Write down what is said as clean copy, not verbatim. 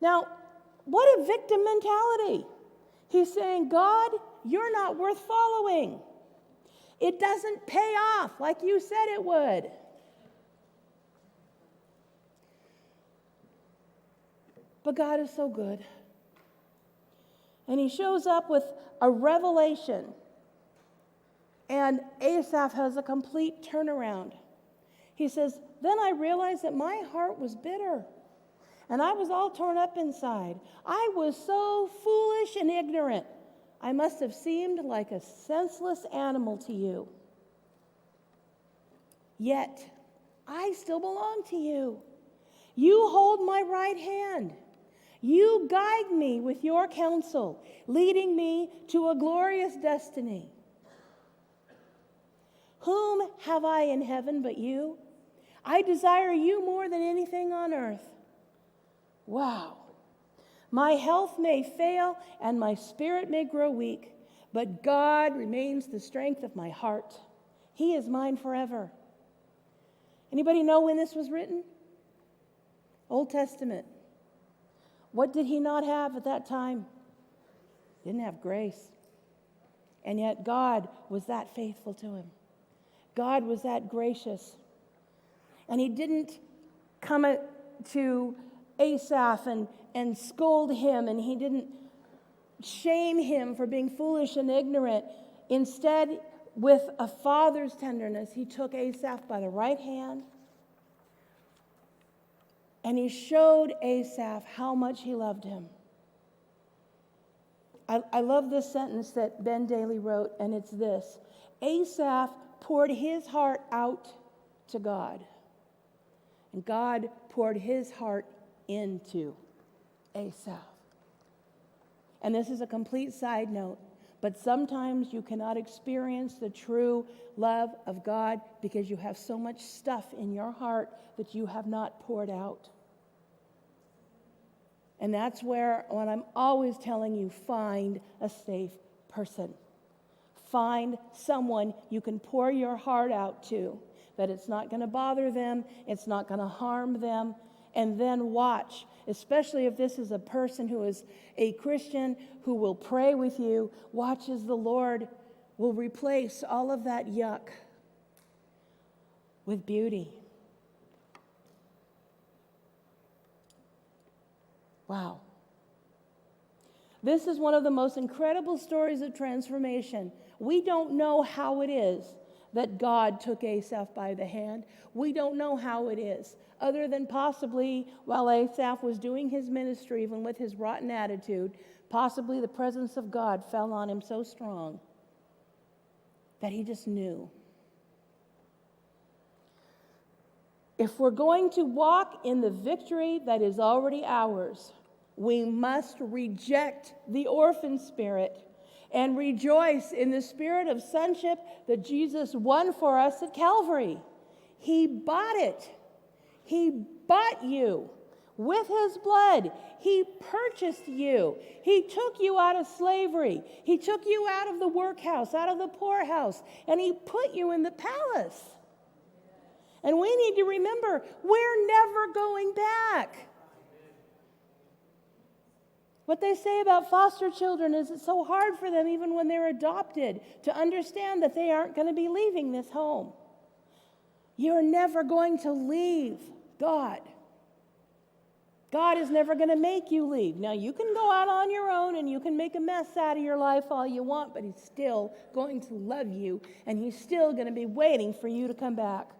Now, what a victim mentality. He's saying, God, you're not worth following. It doesn't pay off like you said it would. But God is so good. And he shows up with a revelation. And Asaph has a complete turnaround. He says, then I realized that my heart was bitter. And I was all torn up inside. I was so foolish and ignorant. I must have seemed like a senseless animal to you. Yet, I still belong to you. You hold my right hand. You guide me with your counsel, leading me to a glorious destiny. Whom have I in heaven but you? I desire you more than anything on earth. Wow. My health may fail and my spirit may grow weak, but God remains the strength of my heart. He is mine forever. Anybody know when this was written? Old Testament. What did he not have at that time? Didn't have grace. And yet God was that faithful to him. God was that gracious. And he didn't come to Asaph and scold him, and he didn't shame him for being foolish and ignorant. Instead, with a father's tenderness, he took Asaph by the right hand, and he showed Asaph how much he loved him. I love this sentence that Ben Daly wrote, and it's this: Asaph poured his heart out to God, and God poured his heart into Asaph. And this is a complete side note, but sometimes you cannot experience the true love of God because you have so much stuff in your heart that you have not poured out. And that's where, when I'm always telling you, find a safe person. Find someone you can pour your heart out to, that it's not going to bother them, it's not going to harm them, and then watch, especially if this is a person who is a Christian who will pray with you, watch as the Lord will replace all of that yuck with beauty. Wow. This is one of the most incredible stories of transformation. We don't know how it is that God took Asaph by the hand. We don't know how it is, other than possibly while Asaph was doing his ministry, even with his rotten attitude, possibly the presence of God fell on him so strong that he just knew. If we're going to walk in the victory that is already ours, we must reject the orphan spirit and rejoice in the spirit of sonship that Jesus won for us at Calvary. He bought it. He bought you with his blood. He purchased you. He took you out of slavery. He took you out of the workhouse, out of the poorhouse, and he put you in the palace. And we need to remember, we're never going back. What they say about foster children is it's so hard for them, even when they're adopted, to understand that they aren't going to be leaving this home. You're never going to leave God. God is never going to make you leave. Now, you can go out on your own and you can make a mess out of your life all you want, but he's still going to love you, and he's still going to be waiting for you to come back.